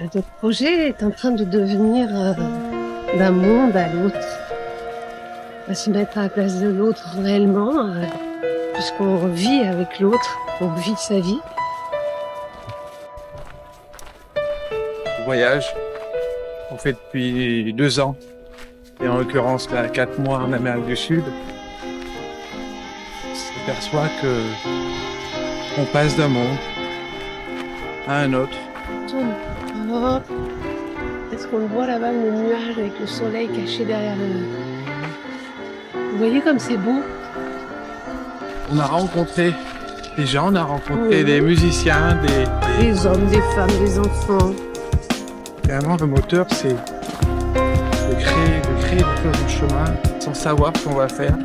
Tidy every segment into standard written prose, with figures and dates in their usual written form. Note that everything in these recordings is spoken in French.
notre projet est en train de devenir d'un monde à l'autre. On va se mettre à la place de l'autre réellement, puisqu'on vit avec l'autre, on vit sa vie. Le voyage, on fait depuis 2 ans, et en l'occurrence là, 4 mois en Amérique du Sud. On s'aperçoit que on passe d'un monde à un autre. Oh. Est-ce qu'on le voit là-bas, le nuage avec le soleil caché derrière le... Vous voyez comme c'est beau? On a rencontré des gens, on a rencontré des musiciens, Des hommes, des femmes, des enfants. Vraiment, le moteur, c'est de créer notre chemin sans savoir ce qu'on va faire.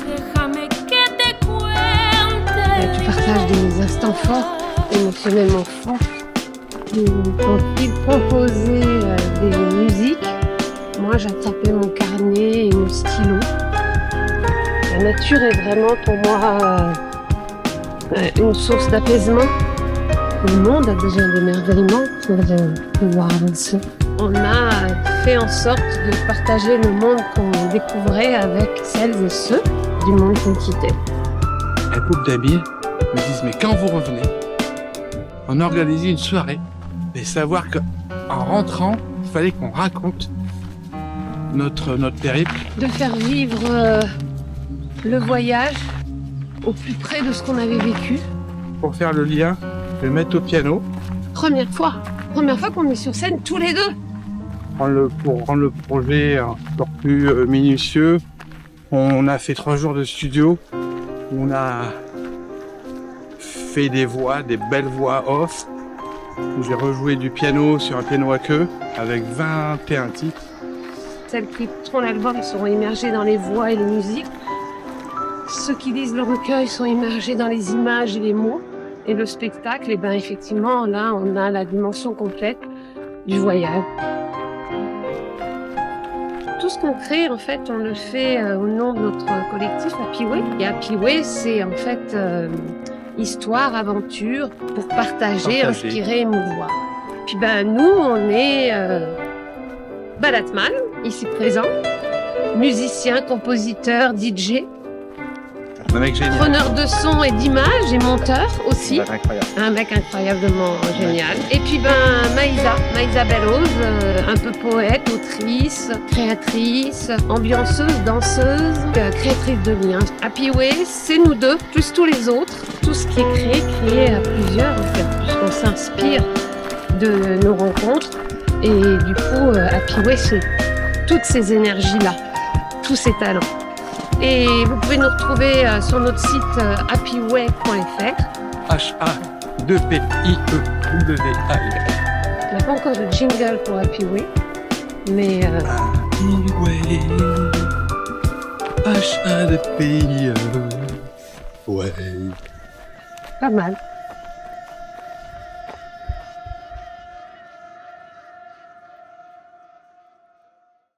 Et tu partages des instants forts, émotionnellement forts. Quand il composait des musiques, moi j'attrapais mon carnet et mon stylo. La nature est vraiment pour moi une source d'apaisement. Le monde a besoin d'émerveillement pour pouvoir avancer. On a fait en sorte de partager le monde qu'on découvrait avec celles et ceux du monde qu'on quittait. Un couple d'amis me disent, mais quand vous revenez, on a organisé une soirée. Et savoir qu'en rentrant, il fallait qu'on raconte notre périple. De faire vivre le voyage au plus près de ce qu'on avait vécu. Pour faire le lien, je vais mettre au piano. Première fois qu'on est sur scène tous les deux. Pour rendre le projet encore plus minutieux, on a fait 3 jours de studio. On a fait des voix, des belles voix off. J'ai rejoué du piano sur un piano à queue avec 21 titres. Celles qui écouteront l'album seront immergées dans les voix et les musiques. Ceux qui lisent le recueil sont immergés dans les images et les mots. Et le spectacle, et ben effectivement, là, on a la dimension complète du voyage. Tout ce qu'on crée, en fait, on le fait au nom de notre collectif Happy Way. Et Happy Way, c'est en fait histoire, aventure, pour partager, inspirer, émouvoir. Puis ben nous, on est Balatman, ici présent, musicien, compositeur, DJ, Un mec génial. preneur de son et d'image et monteur aussi. Incroyable. Un mec incroyablement génial. Et puis Maïsa Bellows, un peu poète, autrice, créatrice, ambianceuse, danseuse, créatrice de liens. Happy Way, c'est nous deux, plus tous les autres. Tout ce qui est créé à plusieurs en fait, puisqu'on s'inspire de nos rencontres. Et du coup, Happy Way, c'est toutes ces énergies-là, tous ces talents. Et vous pouvez nous retrouver sur notre site happyway.fr. H-A-2-P-I-E-W-A-Y. Il n'y a pas encore de jingle pour Happy Way, mais Happy Way. H-A-2-P-I-E. Ouais. pas mal.